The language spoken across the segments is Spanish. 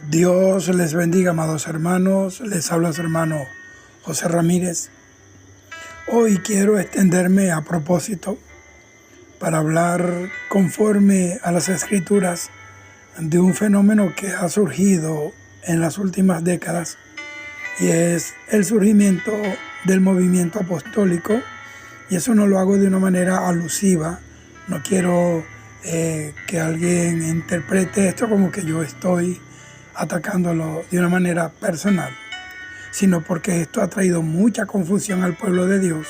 Dios les bendiga, amados hermanos. Les habla su hermano José Ramírez. Hoy quiero extenderme a propósito para hablar conforme a las Escrituras de un fenómeno que ha surgido en las últimas décadas, y es el surgimiento del movimiento apostólico. Y eso no lo hago de una manera alusiva. No quiero que alguien interprete esto como que yo estoy atacándolo de una manera personal, sino porque esto ha traído mucha confusión al pueblo de Dios.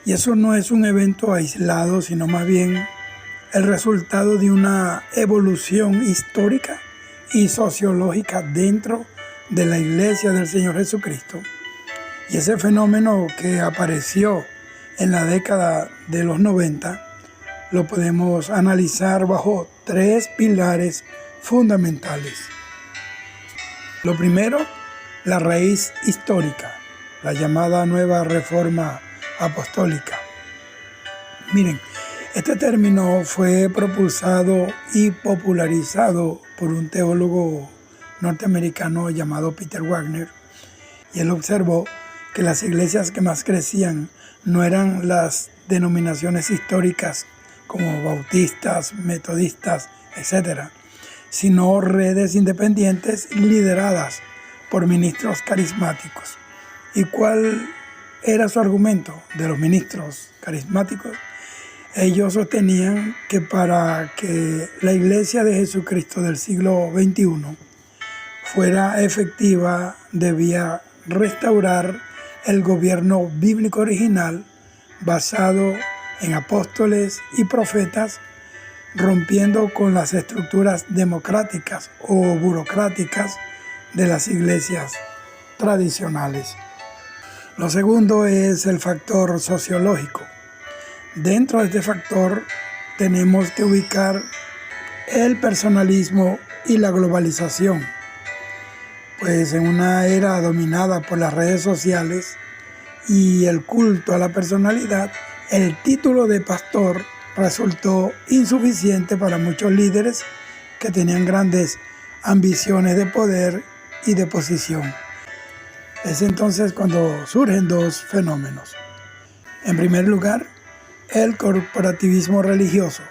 Y eso no es un evento aislado, sino más bien el resultado de una evolución histórica y sociológica dentro de la Iglesia del Señor Jesucristo. Y ese fenómeno que apareció en la década de los 90 lo podemos analizar bajo tres pilares fundamentales. Lo primero, la raíz histórica, la llamada Nueva Reforma Apostólica. Miren, este término fue propulsado y popularizado por un teólogo norteamericano llamado Peter Wagner, y él observó que las iglesias que más crecían no eran las denominaciones históricas como bautistas, metodistas, etc., sino redes independientes lideradas por ministros carismáticos. ¿Y cuál era su argumento de los ministros carismáticos? Ellos sostenían que para que la Iglesia de Jesucristo del siglo XXI fuera efectiva, debía restaurar el gobierno bíblico original basado en apóstoles y profetas, rompiendo con las estructuras democráticas o burocráticas de las iglesias tradicionales. Lo segundo es el factor sociológico. Dentro de este factor tenemos que ubicar el personalismo y la globalización, pues en una era dominada por las redes sociales y el culto a la personalidad, el título de pastor resultó insuficiente para muchos líderes que tenían grandes ambiciones de poder y de posición. Es entonces cuando surgen dos fenómenos. En primer lugar, el corporativismo religioso.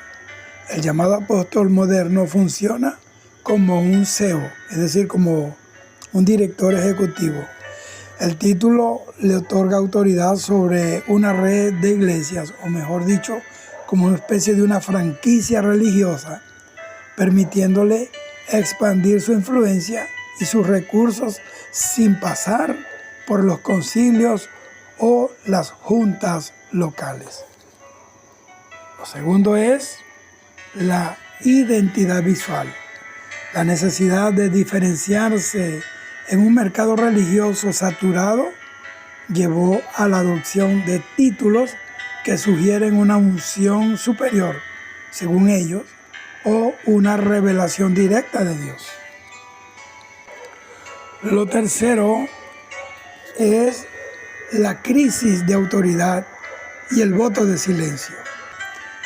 El llamado apóstol moderno funciona como un CEO, es decir, como un director ejecutivo. El título le otorga autoridad sobre una red de iglesias, o mejor dicho, como una especie de una franquicia religiosa, permitiéndole expandir su influencia y sus recursos sin pasar por los concilios o las juntas locales. Lo segundo es la identidad visual. La necesidad de diferenciarse en un mercado religioso saturado llevó a la adopción de títulos que sugieren una unción superior, según ellos, o una revelación directa de Dios. Lo tercero es la crisis de autoridad y el voto de silencio.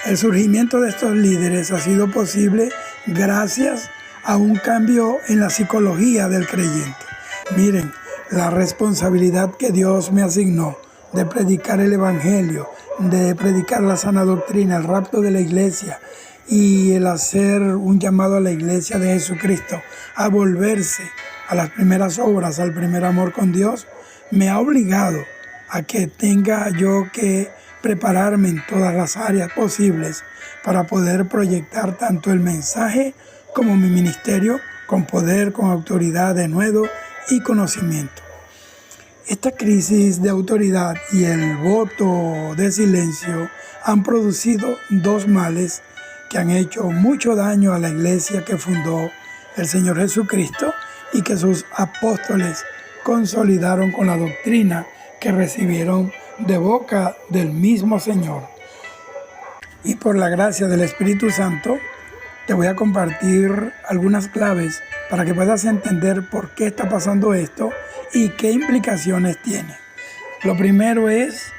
El surgimiento de estos líderes ha sido posible gracias a un cambio en la psicología del creyente. Miren, la responsabilidad que Dios me asignó de predicar el Evangelio, de predicar la sana doctrina, el rapto de la iglesia y el hacer un llamado a la iglesia de Jesucristo a volverse a las primeras obras, al primer amor con Dios, me ha obligado a que tenga yo que prepararme en todas las áreas posibles para poder proyectar tanto el mensaje como mi ministerio con poder, con autoridad, denuedo y conocimiento. Esta crisis de autoridad y el voto de silencio han producido dos males que han hecho mucho daño a la iglesia que fundó el Señor Jesucristo y que sus apóstoles consolidaron con la doctrina que recibieron de boca del mismo Señor. Y por la gracia del Espíritu Santo, te voy a compartir algunas claves para que puedas entender por qué está pasando esto y qué implicaciones tiene. Lo primero es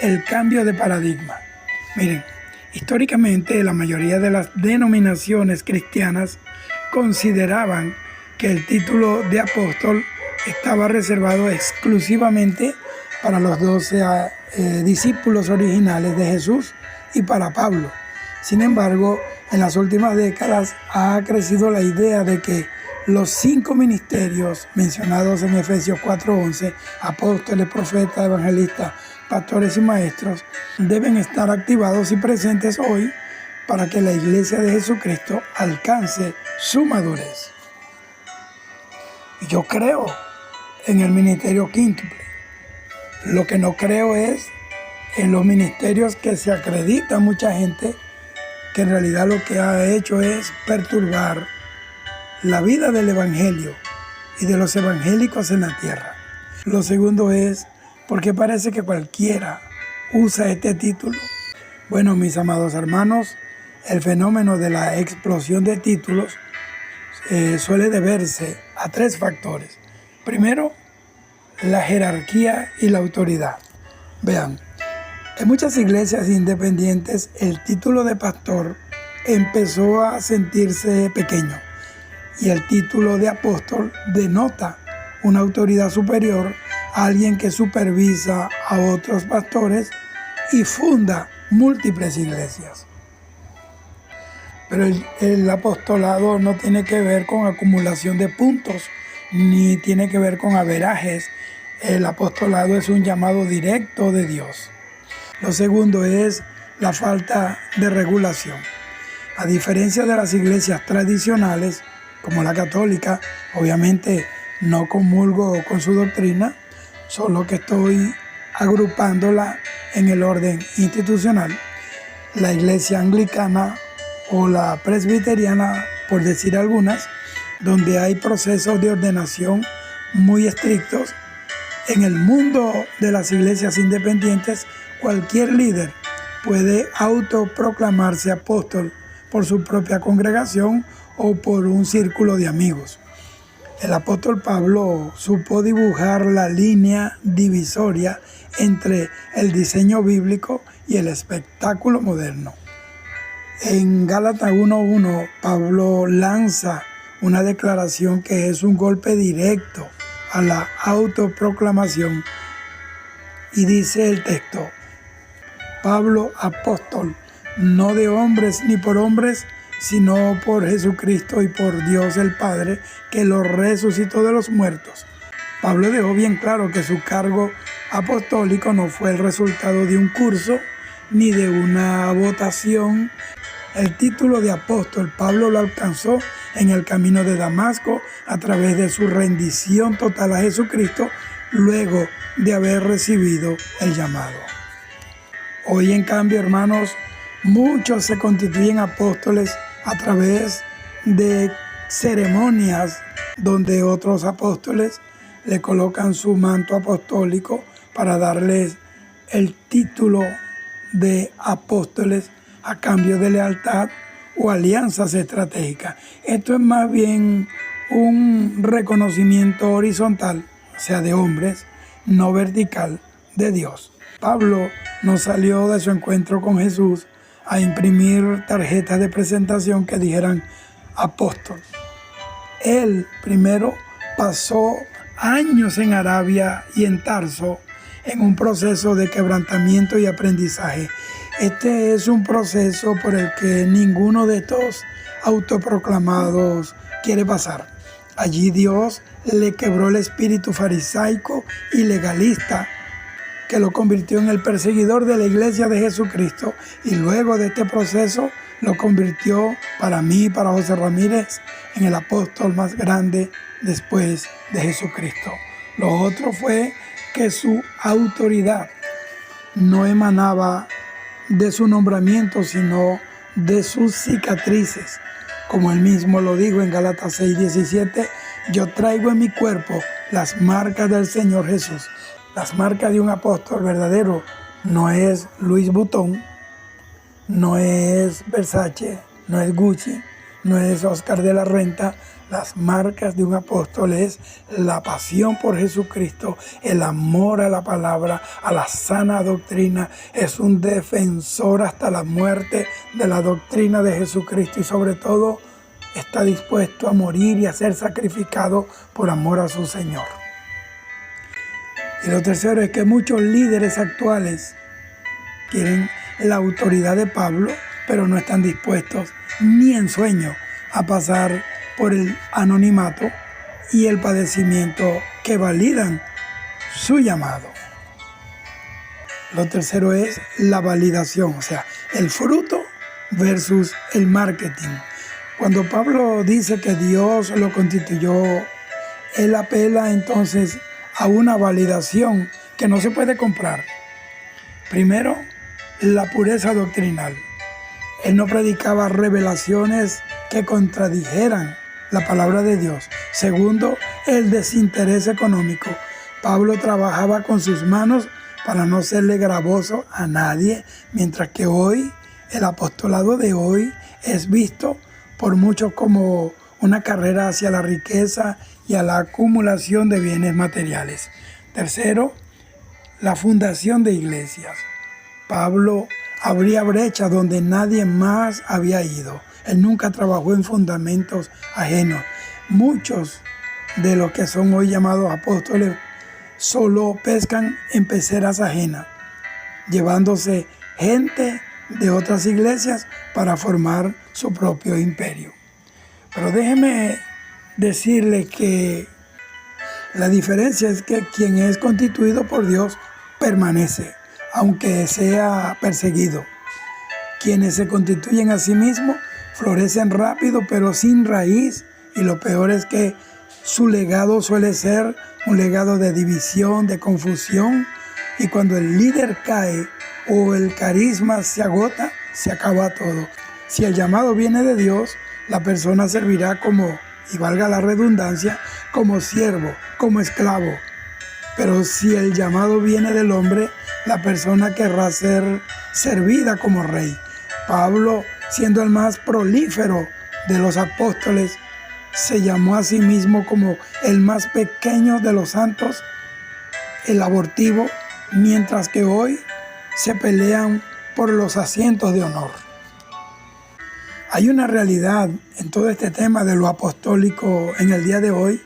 el cambio de paradigma. Miren, históricamente la mayoría de las denominaciones cristianas consideraban que el título de apóstol estaba reservado exclusivamente para los 12 discípulos originales de Jesús y para Pablo. Sin embargo, en las últimas décadas ha crecido la idea de que los 5 ministerios mencionados en Efesios 4:11, apóstoles, profetas, evangelistas, pastores y maestros, deben estar activados y presentes hoy para que la Iglesia de Jesucristo alcance su madurez. Yo creo en el ministerio quíntuple. Lo que no creo es en los ministerios que se acredita mucha gente, que en realidad lo que ha hecho es perturbar la vida del evangelio y de los evangélicos en la tierra. Lo segundo es porque parece que cualquiera usa este título. Bueno, mis amados hermanos, el fenómeno de la explosión de títulos suele deberse a 3 factores. Primero, la jerarquía y la autoridad. Vean, en muchas iglesias independientes el título de pastor empezó a sentirse pequeño y el título de apóstol denota una autoridad superior a alguien que supervisa a otros pastores y funda múltiples iglesias. Pero el apostolado no tiene que ver con acumulación de puntos, ni tiene que ver con averajes. El apostolado es un llamado directo de Dios. Lo segundo es la falta de regulación. A diferencia de las iglesias tradicionales, como la católica, obviamente no comulgo con su doctrina, solo que estoy agrupándola en el orden institucional. La iglesia anglicana o la presbiteriana, por decir algunas, donde hay procesos de ordenación muy estrictos. En el mundo de las iglesias independientes, cualquier líder puede autoproclamarse apóstol por su propia congregación o por un círculo de amigos. El apóstol Pablo supo dibujar la línea divisoria entre el diseño bíblico y el espectáculo moderno. En Gálatas 1:1, Pablo lanza una declaración que es un golpe directo a la autoproclamación y dice el texto: Pablo, apóstol, no de hombres ni por hombres, sino por Jesucristo y por Dios el Padre, que lo resucitó de los muertos. Pablo dejó bien claro que su cargo apostólico no fue el resultado de un curso ni de una votación. El título de apóstol Pablo lo alcanzó en el camino de Damasco a través de su rendición total a Jesucristo luego de haber recibido el llamado. Hoy, en cambio, hermanos, muchos se constituyen apóstoles a través de ceremonias donde otros apóstoles le colocan su manto apostólico para darles el título de apóstoles a cambio de lealtad o alianzas estratégicas. Esto es más bien un reconocimiento horizontal, o sea, de hombres, no vertical, de Dios. Pablo no salió de su encuentro con Jesús a imprimir tarjetas de presentación que dijeran apóstol. Él primero pasó años en Arabia y en Tarso en un proceso de quebrantamiento y aprendizaje. Este es un proceso por el que ninguno de estos autoproclamados quiere pasar. Allí Dios le quebró el espíritu farisaico y legalista que lo convirtió en el perseguidor de la iglesia de Jesucristo, y luego de este proceso lo convirtió para mí, para José Ramírez, en el apóstol más grande después de Jesucristo. Lo otro fue que su autoridad no emanaba de su nombramiento, sino de sus cicatrices. Como él mismo lo dijo en Gálatas 6:17, yo traigo en mi cuerpo las marcas del Señor Jesús. Las marcas de un apóstol verdadero no es Louis Vuitton, no es Versace, no es Gucci, no es Oscar de la Renta. Las marcas de un apóstol es la pasión por Jesucristo, el amor a la palabra, a la sana doctrina. Es un defensor hasta la muerte de la doctrina de Jesucristo y sobre todo está dispuesto a morir y a ser sacrificado por amor a su Señor. Y lo tercero es que muchos líderes actuales quieren la autoridad de Pablo, pero no están dispuestos ni en sueño a pasar por el anonimato y el padecimiento que validan su llamado. Lo tercero es la validación, o sea, el fruto versus el marketing. Cuando Pablo dice que Dios lo constituyó, él apela entonces a una validación que no se puede comprar. Primero, la pureza doctrinal. Él no predicaba revelaciones que contradijeran la palabra de Dios. Segundo, el desinterés económico. Pablo trabajaba con sus manos para no serle gravoso a nadie, mientras que hoy, el apostolado de hoy es visto por muchos como una carrera hacia la riqueza y a la acumulación de bienes materiales. Tercero, la fundación de iglesias. Pablo abría brechas donde nadie más había ido. Él nunca trabajó en fundamentos ajenos. Muchos de los que son hoy llamados apóstoles solo pescan en peceras ajenas, llevándose gente de otras iglesias para formar su propio imperio. Pero déjeme decirle que la diferencia es que quien es constituido por Dios permanece, aunque sea perseguido. Quienes se constituyen a sí mismos florecen rápido, pero sin raíz, y lo peor es que su legado suele ser un legado de división, de confusión, y cuando el líder cae o el carisma se agota, se acaba todo. Si el llamado viene de Dios, la persona servirá como, y valga la redundancia, como siervo, como esclavo. Pero si el llamado viene del hombre, la persona querrá ser servida como rey. Pablo, siendo el más prolífero de los apóstoles, se llamó a sí mismo como el más pequeño de los santos, el abortivo, mientras que hoy se pelean por los asientos de honor. Hay una realidad en todo este tema de lo apostólico en el día de hoy,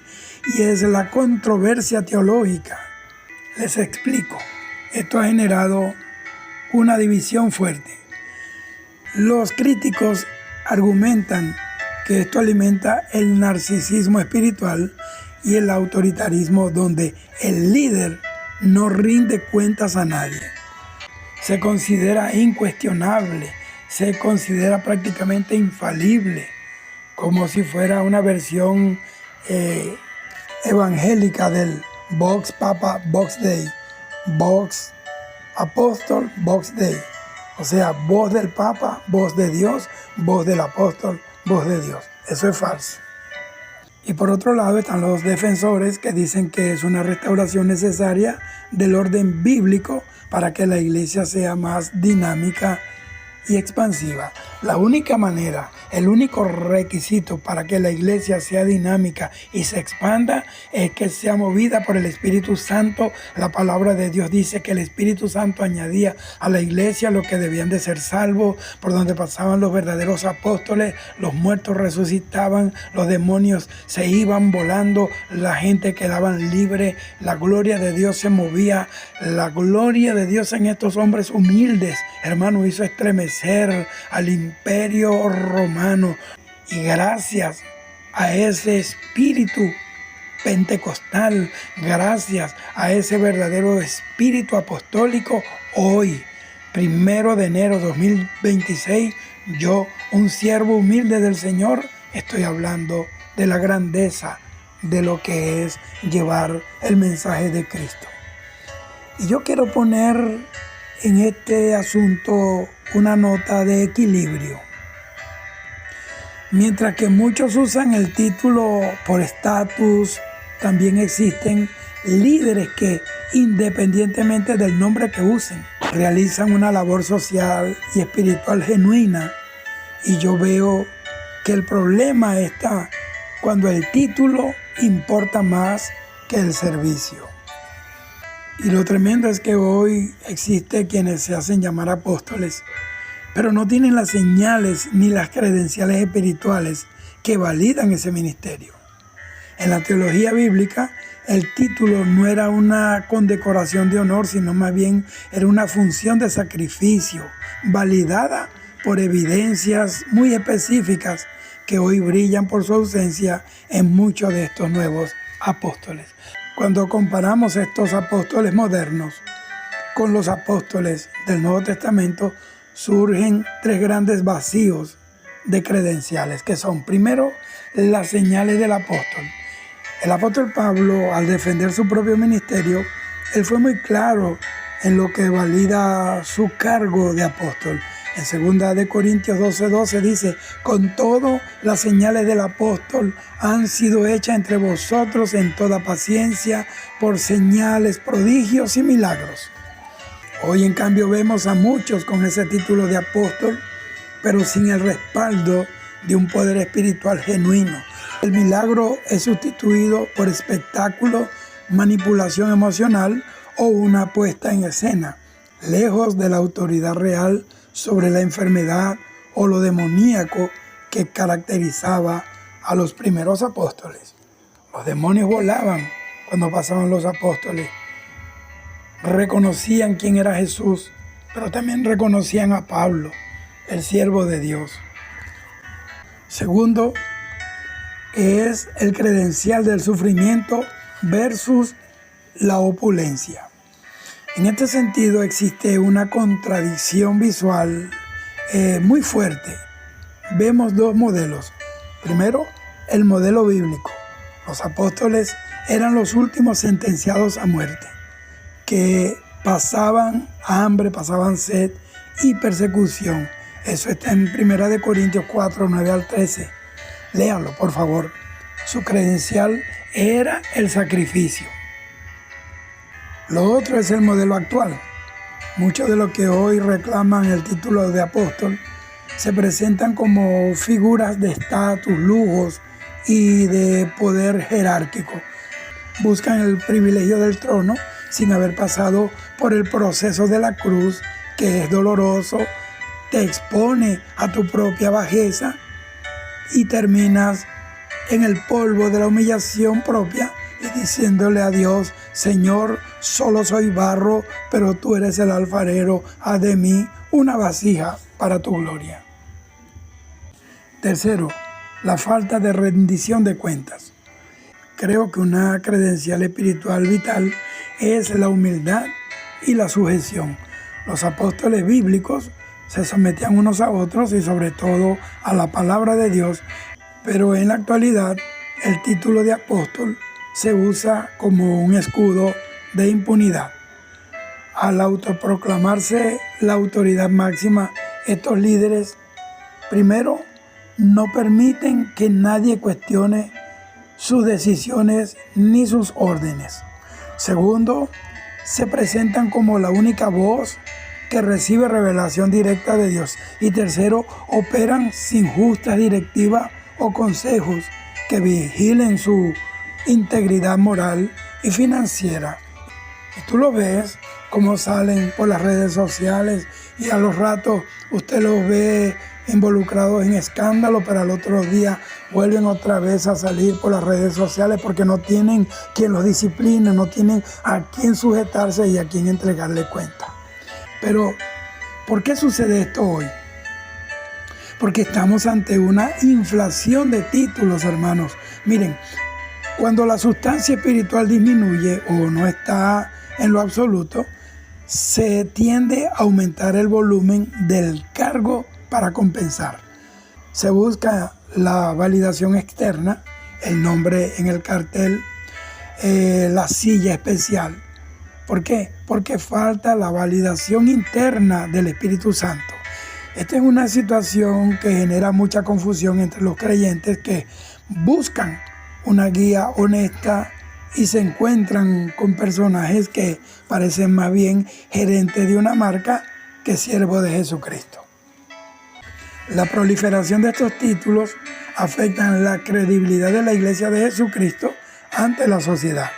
y es la controversia teológica. Les explico. Esto ha generado una división fuerte. Los críticos argumentan que esto alimenta el narcisismo espiritual y el autoritarismo, donde el líder no rinde cuentas a nadie. Se considera incuestionable, se considera prácticamente infalible, como si fuera una versión evangélica del Vox Papa, Vox Dei, Vox Apóstol, Vox Dei. O sea, voz del Papa, voz de Dios, voz del apóstol, voz de Dios. Eso es falso. Y por otro lado están los defensores que dicen que es una restauración necesaria del orden bíblico para que la iglesia sea más dinámica y expansiva. La única manera, el único requisito para que la iglesia sea dinámica y se expanda es que sea movida por el Espíritu Santo. La palabra de Dios dice que el Espíritu Santo añadía a la iglesia lo que debían de ser salvos, por donde pasaban los verdaderos apóstoles, los muertos resucitaban, los demonios se iban volando, la gente quedaba libre, la gloria de Dios se movía, la gloria de Dios en estos hombres humildes, hermano, hizo estremecer al imperio romano, y gracias a ese espíritu pentecostal, gracias a ese verdadero espíritu apostólico, hoy, 1 de enero de 2026, yo, un siervo humilde del Señor, estoy hablando de la grandeza de lo que es llevar el mensaje de Cristo. Y yo quiero poner en este asunto una nota de equilibrio. Mientras que muchos usan el título por estatus, también existen líderes que, independientemente del nombre que usen, realizan una labor social y espiritual genuina. Y yo veo que el problema está cuando el título importa más que el servicio. Y lo tremendo es que hoy existe quienes se hacen llamar apóstoles, pero no tienen las señales ni las credenciales espirituales que validan ese ministerio. En la teología bíblica, el título no era una condecoración de honor, sino más bien era una función de sacrificio, validada por evidencias muy específicas que hoy brillan por su ausencia en muchos de estos nuevos apóstoles. Cuando comparamos estos apóstoles modernos con los apóstoles del Nuevo Testamento, surgen tres grandes vacíos de credenciales, que son, primero, las señales del apóstol. El apóstol Pablo, al defender su propio ministerio, él fue muy claro en lo que valida su cargo de apóstol. En 2 Corintios 12:12 dice: con todo, las señales del apóstol han sido hechas entre vosotros en toda paciencia, por señales, prodigios y milagros. Hoy, en cambio, vemos a muchos con ese título de apóstol, pero sin el respaldo de un poder espiritual genuino. El milagro es sustituido por espectáculo, manipulación emocional o una puesta en escena, lejos de la autoridad real sobre la enfermedad o lo demoníaco que caracterizaba a los primeros apóstoles. Los demonios volaban cuando pasaban los apóstoles. Reconocían quién era Jesús, pero también reconocían a Pablo, el siervo de Dios. Segundo, es el credencial del sufrimiento versus la opulencia. En este sentido existe una contradicción visual muy fuerte. Vemos dos modelos. Primero, el modelo bíblico. Los apóstoles eran los últimos sentenciados a muerte, que pasaban hambre, pasaban sed y persecución. Eso está en 1 Corintios 4, 9 al 13. Léanlo, por favor. Su credencial era el sacrificio. Lo otro es el modelo actual. Muchos de los que hoy reclaman el título de apóstol se presentan como figuras de estatus, lujos y de poder jerárquico. Buscan el privilegio del trono sin haber pasado por el proceso de la cruz, que es doloroso, te expone a tu propia bajeza y terminas en el polvo de la humillación propia y diciéndole a Dios: Señor, solo soy barro, pero tú eres el alfarero, haz de mí una vasija para tu gloria. Tercero, la falta de rendición de cuentas. Creo que una credencial espiritual vital es la humildad y la sujeción. Los apóstoles bíblicos se sometían unos a otros y sobre todo a la palabra de Dios, pero en la actualidad el título de apóstol se usa como un escudo de impunidad. Al autoproclamarse la autoridad máxima, estos líderes, primero, no permiten que nadie cuestione sus decisiones ni sus órdenes. Segundo, se presentan como la única voz que recibe revelación directa de Dios. Y tercero, operan sin justa directiva o consejos que vigilen su integridad moral y financiera. Y tú lo ves cómo salen por las redes sociales y a los ratos usted los ve involucrados en escándalo, pero al otro día vuelven otra vez a salir por las redes sociales porque no tienen quien los discipline, no tienen a quién sujetarse y a quién entregarle cuenta. Pero, ¿por qué sucede esto hoy? Porque estamos ante una inflación de títulos, hermanos. Miren, cuando la sustancia espiritual disminuye o no está en lo absoluto, se tiende a aumentar el volumen del cargo para compensar. Se busca la validación externa, el nombre en el cartel, la silla especial. ¿Por qué? Porque falta la validación interna del Espíritu Santo. Esta es una situación que genera mucha confusión entre los creyentes que buscan una guía honesta y se encuentran con personajes que parecen más bien gerentes de una marca que siervos de Jesucristo. La proliferación de estos títulos afecta la credibilidad de la Iglesia de Jesucristo ante la sociedad.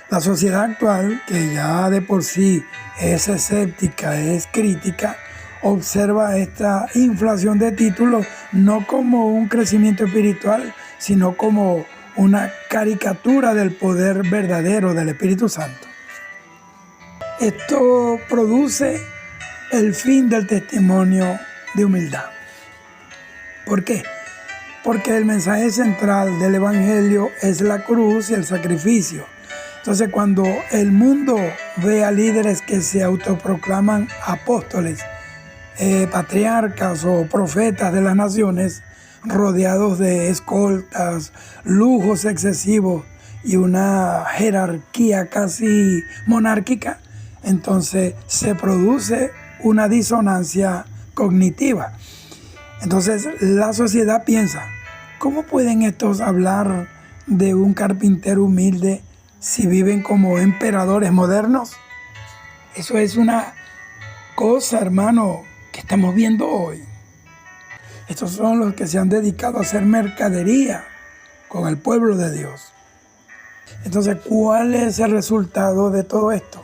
La sociedad actual, que ya de por sí es escéptica, es crítica, observa esta inflación de títulos no como un crecimiento espiritual, sino como una caricatura del poder verdadero del Espíritu Santo. Esto produce el fin del testimonio de humildad. ¿Por qué? Porque el mensaje central del Evangelio es la cruz y el sacrificio. Entonces, cuando el mundo ve a líderes que se autoproclaman apóstoles, patriarcas o profetas de las naciones, rodeados de escoltas, lujos excesivos y una jerarquía casi monárquica, entonces se produce una disonancia cognitiva. Entonces la sociedad piensa, ¿cómo pueden estos hablar de un carpintero humilde si viven como emperadores modernos? Eso es una cosa, hermano, que estamos viendo hoy. Estos son los que se han dedicado a hacer mercadería con el pueblo de Dios. Entonces, ¿cuál es el resultado de todo esto?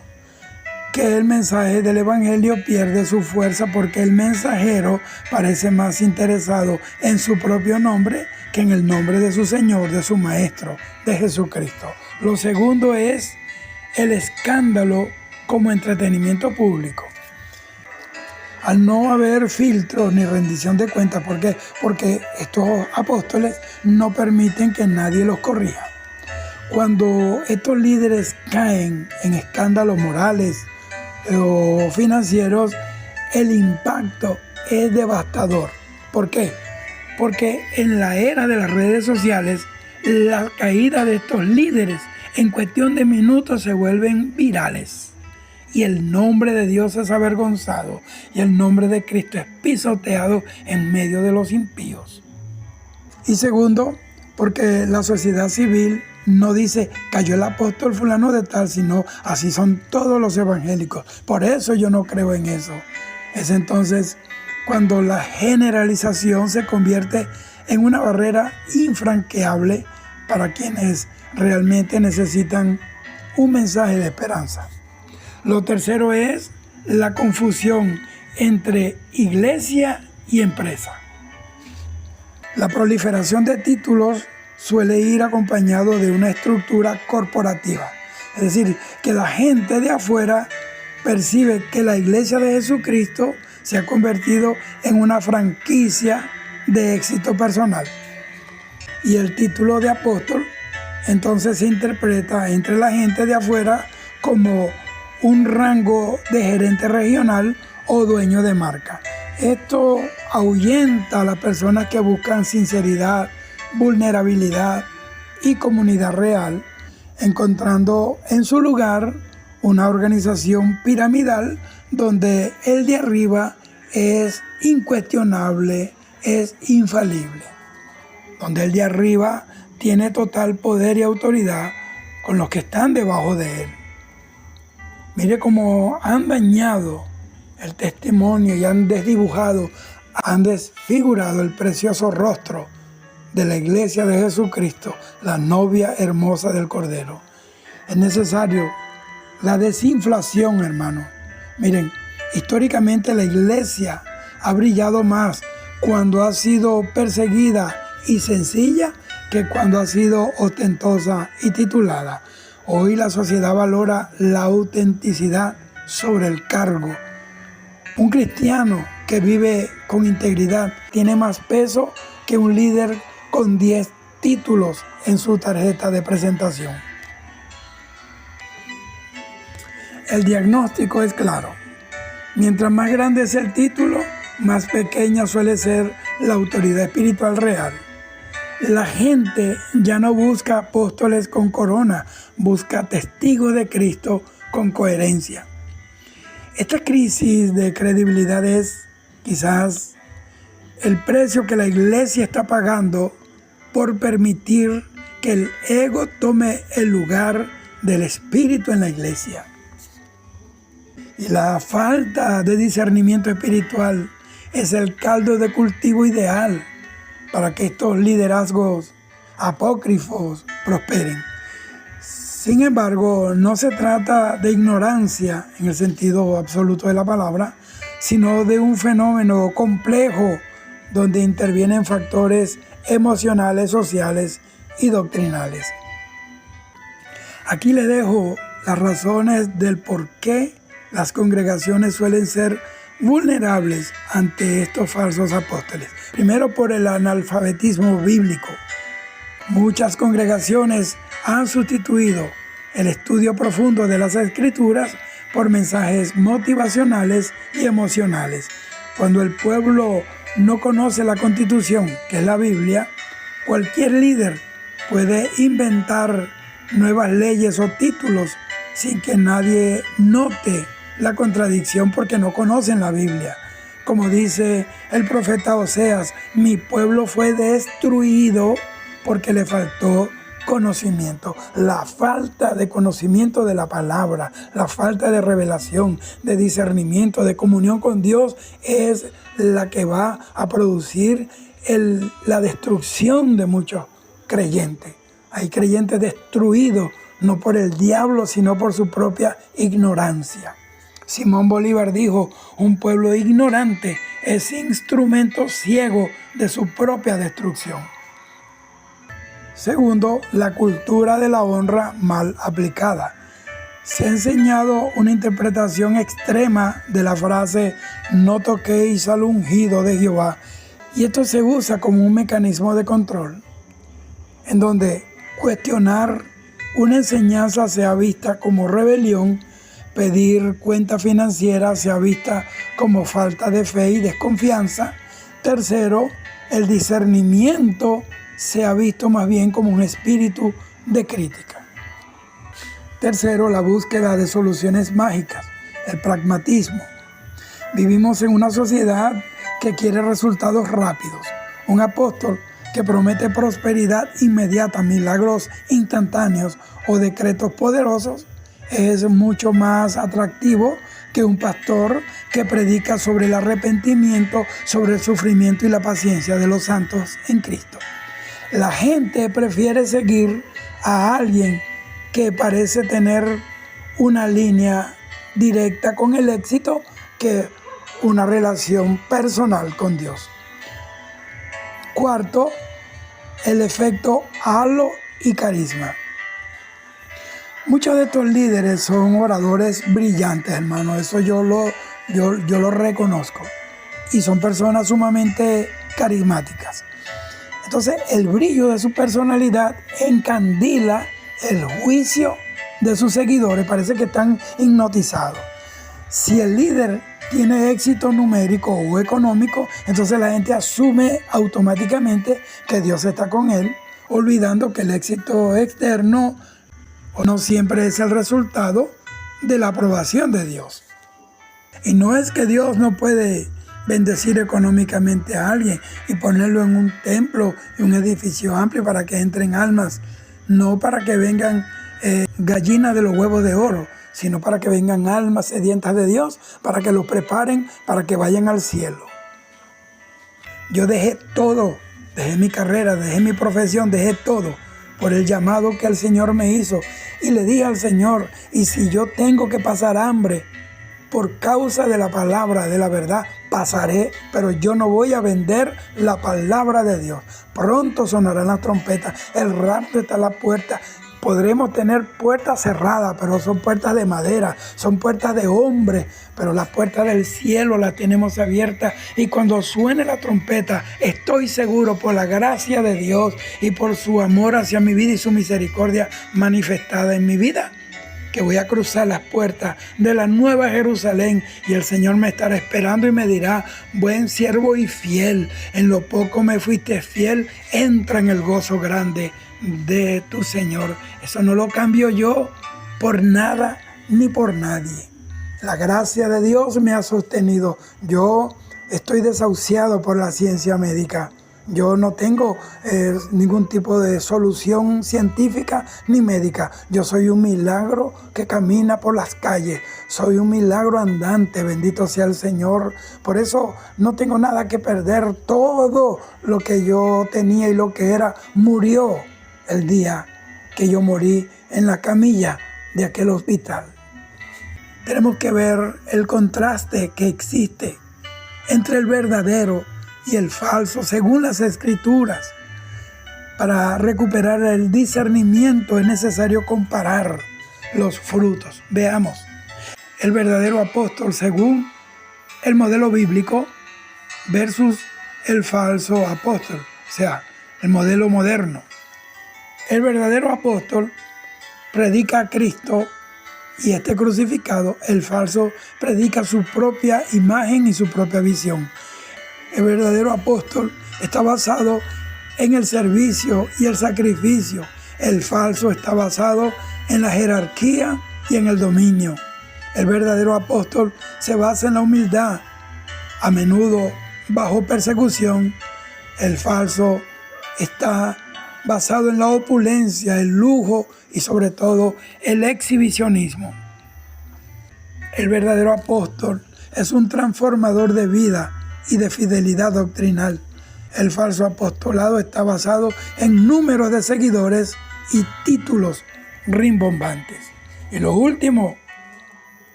Que el mensaje del Evangelio pierde su fuerza porque el mensajero parece más interesado en su propio nombre que en el nombre de su Señor, de su Maestro, de Jesucristo. Lo segundo es el escándalo como entretenimiento público. Al no haber filtros ni rendición de cuentas, ¿por qué? Porque estos apóstoles no permiten que nadie los corrija. Cuando estos líderes caen en escándalos morales o financieros, el impacto es devastador. ¿Por qué? Porque en la era de las redes sociales, la caída de estos líderes en cuestión de minutos se vuelven virales. Y el nombre de Dios es avergonzado y el nombre de Cristo es pisoteado en medio de los impíos. Y segundo, porque la sociedad civil no dice cayó el apóstol fulano de tal, sino así son todos los evangélicos. Por eso yo no creo en eso. Es entonces cuando la generalización se convierte en una barrera infranqueable para quienes realmente necesitan un mensaje de esperanza. Lo tercero es la confusión entre iglesia y empresa. La proliferación de títulos suele ir acompañado de una estructura corporativa. Es decir, que la gente de afuera percibe que la iglesia de Jesucristo se ha convertido en una franquicia de éxito personal. Y el título de apóstol entonces se interpreta entre la gente de afuera como un rango de gerente regional o dueño de marca. Esto ahuyenta a las personas que buscan sinceridad, vulnerabilidad y comunidad real, encontrando en su lugar una organización piramidal donde el de arriba es incuestionable, es infalible, donde el de arriba tiene total poder y autoridad con los que están debajo de él. Mire cómo han dañado el testimonio y han desdibujado, han desfigurado el precioso rostro de la iglesia de Jesucristo, la novia hermosa del Cordero. Es necesario la desinflación, hermano. Miren, históricamente la iglesia ha brillado más cuando ha sido perseguida y sencilla que cuando ha sido ostentosa y titulada. Hoy la sociedad valora la autenticidad sobre el cargo. Un cristiano que vive con integridad tiene más peso que un líder con 10 títulos en su tarjeta de presentación. El diagnóstico es claro. Mientras más grande es el título, más pequeña suele ser la autoridad espiritual real. La gente ya no busca apóstoles con corona, busca testigos de Cristo con coherencia. Esta crisis de credibilidad es quizás el precio que la iglesia está pagando por permitir que el ego tome el lugar del espíritu en la iglesia. Y la falta de discernimiento espiritual es el caldo de cultivo ideal para que estos liderazgos apócrifos prosperen. Sin embargo, no se trata de ignorancia en el sentido absoluto de la palabra, sino de un fenómeno complejo donde intervienen factores emocionales, sociales y doctrinales. Aquí le dejo las razones del por qué las congregaciones suelen ser vulnerables ante estos falsos apóstoles. Primero, por el analfabetismo bíblico. Muchas congregaciones han sustituido el estudio profundo de las Escrituras por mensajes motivacionales y emocionales. Cuando el pueblo no conoce la Constitución, que es la Biblia, cualquier líder puede inventar nuevas leyes o títulos sin que nadie note la contradicción porque no conocen la Biblia. Como dice el profeta Oseas, mi pueblo fue destruido porque le faltó conocimiento. La falta de conocimiento de la palabra, la falta de revelación, de discernimiento, de comunión con Dios es la que va a producir la destrucción de muchos creyentes. Hay creyentes destruidos no por el diablo, sino por su propia ignorancia. Simón Bolívar dijo, un pueblo ignorante es instrumento ciego de su propia destrucción. Segundo, la cultura de la honra mal aplicada. Se ha enseñado una interpretación extrema de la frase no toquéis al ungido de Jehová, y esto se usa como un mecanismo de control, en donde cuestionar una enseñanza sea vista como rebelión, pedir cuenta financiera sea vista como falta de fe y desconfianza. Tercero, el discernimiento se ha visto más bien como un espíritu de crítica. Tercero, la búsqueda de soluciones mágicas, el pragmatismo. Vivimos en una sociedad que quiere resultados rápidos. Un apóstol que promete prosperidad inmediata, milagros instantáneos o decretos poderosos es mucho más atractivo que un pastor que predica sobre el arrepentimiento, sobre el sufrimiento y la paciencia de los santos en Cristo. La gente prefiere seguir a alguien que parece tener una línea directa con el éxito que una relación personal con Dios. Cuarto, el efecto halo y carisma. Muchos de estos líderes son oradores brillantes, hermano. Eso yo lo reconozco. Y son personas sumamente carismáticas. Entonces, el brillo de su personalidad encandila el juicio de sus seguidores. Parece que están hipnotizados. Si el líder tiene éxito numérico o económico, entonces la gente asume automáticamente que Dios está con él, olvidando que el éxito externo no siempre es el resultado de la aprobación de Dios. Y no es que Dios no puede bendecir económicamente a alguien y ponerlo en un templo y un edificio amplio para que entren almas, no para que vengan gallinas de los huevos de oro, sino para que vengan almas sedientas de Dios, para que los preparen, para que vayan al cielo. Yo dejé todo, dejé mi carrera, dejé mi profesión, dejé todo por el llamado que el Señor me hizo. Y le dije al Señor, y si yo tengo que pasar hambre por causa de la palabra, de la verdad, pasaré, pero yo no voy a vender la palabra de Dios. Pronto sonarán las trompetas, el rapto está a la puerta. Podremos tener puertas cerradas, pero son puertas de madera, son puertas de hombre, pero las puertas del cielo las tenemos abiertas. Y cuando suene la trompeta, estoy seguro por la gracia de Dios y por su amor hacia mi vida y su misericordia manifestada en mi vida, que voy a cruzar las puertas de la Nueva Jerusalén y el Señor me estará esperando y me dirá, buen siervo y fiel, en lo poco me fuiste fiel, entra en el gozo grande de tu Señor. Eso no lo cambio yo por nada ni por nadie. La gracia de Dios me ha sostenido. Yo estoy desahuciado por la ciencia médica. Yo no tengo ningún tipo de solución científica ni médica. Yo soy un milagro que camina por las calles. Soy un milagro andante, bendito sea el Señor. Por eso no tengo nada que perder. Todo lo que yo tenía y lo que era murió el día que yo morí en la camilla de aquel hospital. tenemos que ver el contraste que existe entre el verdadero y el falso según las Escrituras. Para recuperar el discernimiento es necesario comparar los frutos. Veamos, el verdadero apóstol según el modelo bíblico versus el falso apóstol, o sea, el modelo moderno. El verdadero apóstol predica a Cristo y este crucificado. El falso predica su propia imagen y su propia visión. El verdadero apóstol está basado en el servicio y el sacrificio. El falso está basado en la jerarquía y en el dominio. El verdadero apóstol se basa en la humildad, a menudo bajo persecución. El falso está basado en la opulencia, el lujo y sobre todo el exhibicionismo. El verdadero apóstol es un transformador de vida y de fidelidad doctrinal. El falso apostolado está basado en números de seguidores y títulos rimbombantes. Y lo último,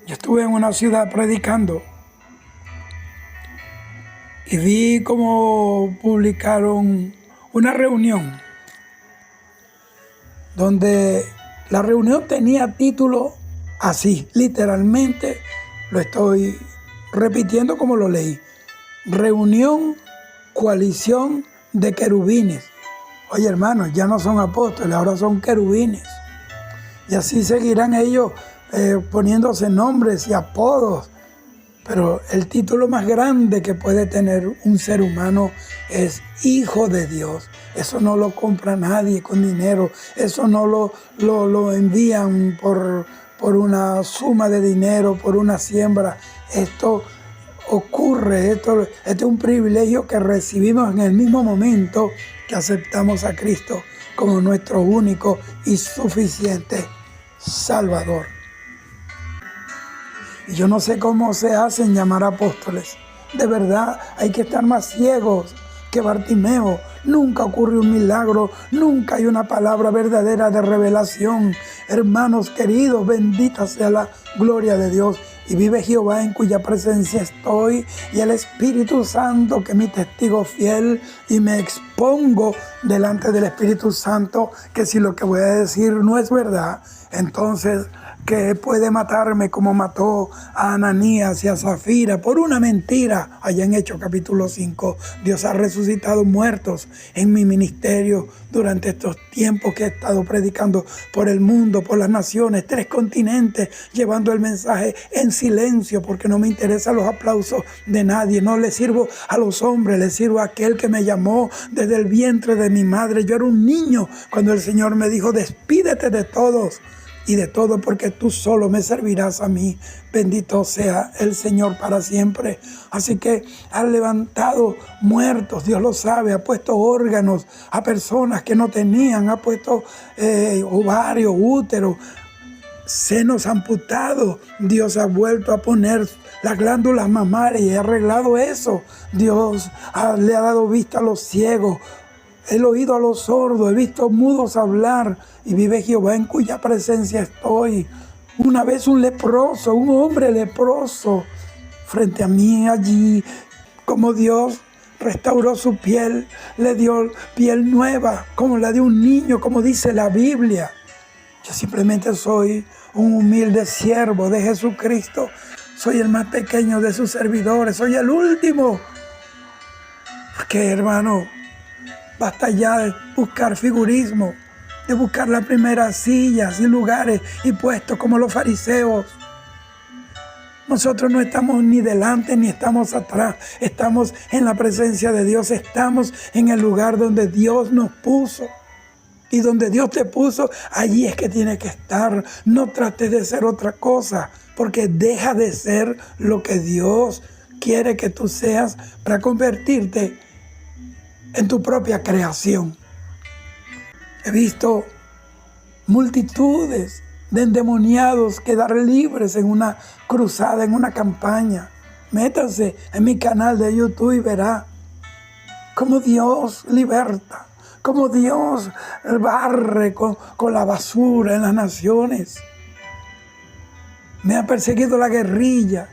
yo estuve en una ciudad predicando y vi cómo publicaron una reunión donde la reunión tenía título así, literalmente lo estoy repitiendo como lo leí: Reunión Coalición de Querubines. Oye, hermanos, ya no son apóstoles, ahora son querubines. Y así seguirán ellos poniéndose nombres y apodos. Pero el título más grande que puede tener un ser humano es Hijo de Dios. Eso no lo compra nadie con dinero. Eso no lo envían por una suma de dinero, por una siembra. Esto ocurre, esto es un privilegio que recibimos en el mismo momento que aceptamos a Cristo como nuestro único y suficiente Salvador. Y yo no sé cómo se hacen llamar apóstoles. De verdad, hay que estar más ciegos que Bartimeo. Nunca ocurre un milagro, nunca hay una palabra verdadera de revelación. Hermanos queridos, bendita sea la gloria de Dios. Y vive Jehová en cuya presencia estoy, y el Espíritu Santo, que es mi testigo fiel, y me expongo delante del Espíritu Santo, que si lo que voy a decir no es verdad, entonces que puede matarme como mató a Ananías y a Zafira por una mentira. Allá en Hechos capítulo 5, Dios ha resucitado muertos en mi ministerio durante estos tiempos que he estado predicando por el mundo, por las naciones, 3 continentes, llevando el mensaje en silencio, porque no me interesan los aplausos de nadie. No le sirvo a los hombres, le sirvo a aquel que me llamó desde el vientre de mi madre. Yo era un niño cuando el Señor me dijo: despídete de todos y de todo, porque tú solo me servirás a mí. Bendito sea el Señor para siempre. Así que ha levantado muertos, Dios lo sabe, ha puesto órganos a personas que no tenían, ha puesto ovarios, úteros, senos amputados. Dios ha vuelto a poner las glándulas mamarias y ha arreglado eso. Dios le ha dado vista a los ciegos, el oído a los sordos, he visto mudos hablar, y vive Jehová en cuya presencia estoy. Una vez un leproso, un hombre leproso, frente a mí allí, como Dios restauró su piel, le dio piel nueva, como la de un niño, como dice la Biblia. Yo simplemente soy un humilde siervo de Jesucristo, soy el más pequeño de sus servidores, soy el último. Porque, hermano, basta ya de buscar figurismo, de buscar las primeras sillas y lugares y puestos como los fariseos. Nosotros no estamos ni delante ni estamos atrás, estamos en la presencia de Dios, estamos en el lugar donde Dios nos puso. Y donde Dios te puso, allí es que tienes que estar. No trates de ser otra cosa, porque deja de ser lo que Dios quiere que tú seas para convertirte en tu propia creación. He visto multitudes de endemoniados quedar libres en una cruzada, en una campaña. Métanse en mi canal de YouTube y verá cómo Dios liberta, cómo Dios barre con la basura en las naciones. Me ha perseguido la guerrilla.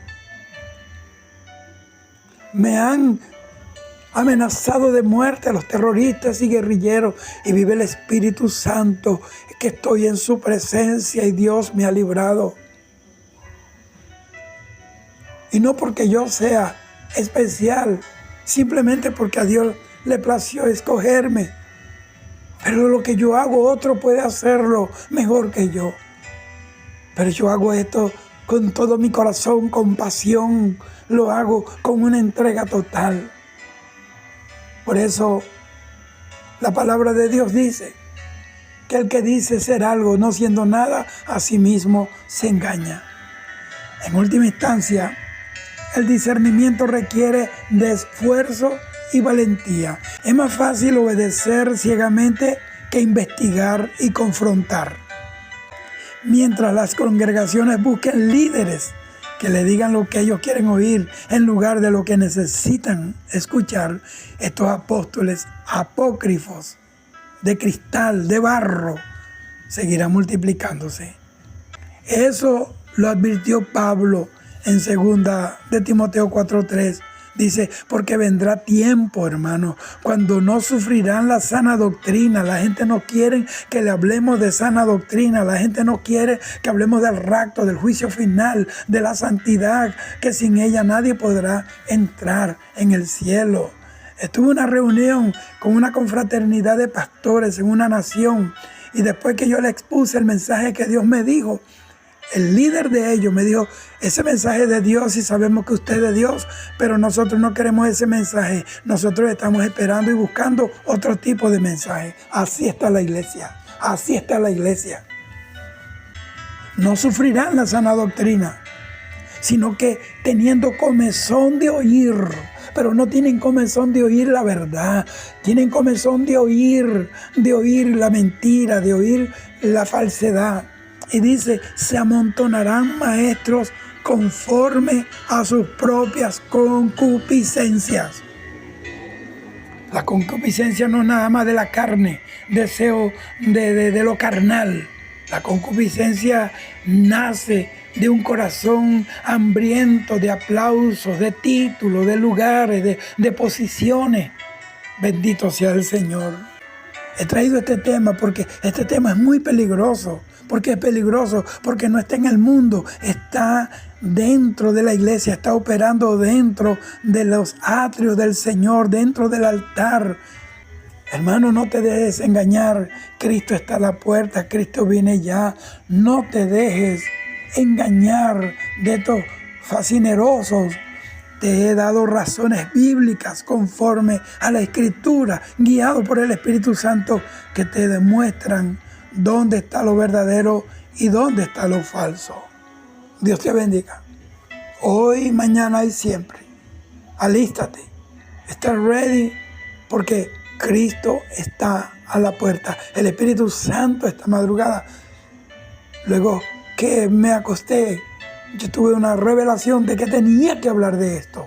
Me han amenazado de muerte a los terroristas y guerrilleros. Y vive el Espíritu Santo, que estoy en su presencia y Dios me ha librado. Y no porque yo sea especial, simplemente porque a Dios le plació escogerme. Pero lo que yo hago, otro puede hacerlo mejor que yo. Pero yo hago esto con todo mi corazón, con pasión. Lo hago con una entrega total. Por eso la palabra de Dios dice que el que dice ser algo no siendo nada, a sí mismo se engaña. En última instancia, el discernimiento requiere de esfuerzo y valentía. Es más fácil obedecer ciegamente que investigar y confrontar. Mientras las congregaciones busquen líderes que le digan lo que ellos quieren oír en lugar de lo que necesitan escuchar, estos apóstoles apócrifos de cristal, de barro, seguirán multiplicándose. Eso lo advirtió Pablo en 2 de Timoteo 4:3. Dice, porque vendrá tiempo, hermano, cuando no sufrirán la sana doctrina. La gente no quiere que le hablemos de sana doctrina. La gente no quiere que hablemos del rapto, del juicio final, de la santidad, que sin ella nadie podrá entrar en el cielo. Estuve en una reunión con una confraternidad de pastores en una nación, y después que yo le expuse el mensaje que Dios me dijo, el líder de ellos me dijo, ese mensaje de Dios, y sabemos que usted es de Dios, pero nosotros no queremos ese mensaje. Nosotros estamos esperando y buscando otro tipo de mensaje. Así está la iglesia. Así está la iglesia. No sufrirán la sana doctrina, sino que teniendo comezón de oír, pero no tienen comezón de oír la verdad. Tienen comezón de oír la mentira, de oír la falsedad. Y dice, se amontonarán maestros conforme a sus propias concupiscencias. La concupiscencia no es nada más de la carne, deseo de lo carnal. La concupiscencia nace de un corazón hambriento de aplausos, de títulos, de lugares, de posiciones. Bendito sea el Señor. He traído este tema porque este tema es muy peligroso. ¿Por qué es peligroso? Porque no está en el mundo, está dentro de la iglesia, está operando dentro de los atrios del Señor, dentro del altar. Hermano, no te dejes engañar. Cristo está a la puerta, Cristo viene ya. No te dejes engañar de estos fascinerosos. Te he dado razones bíblicas conforme a la Escritura, guiado por el Espíritu Santo, que te demuestran dónde está lo verdadero y dónde está lo falso. Dios te bendiga. Hoy, mañana y siempre. Alístate. Está ready, porque Cristo está a la puerta. El Espíritu Santo esta madrugada. Luego que me acosté, yo tuve una revelación de que tenía que hablar de esto.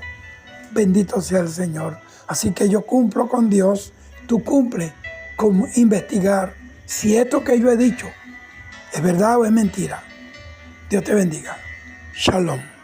Bendito sea el Señor. Así que yo cumplo con Dios. Tú cumple con investigar si esto que yo he dicho es verdad o es mentira. Dios te bendiga. Shalom.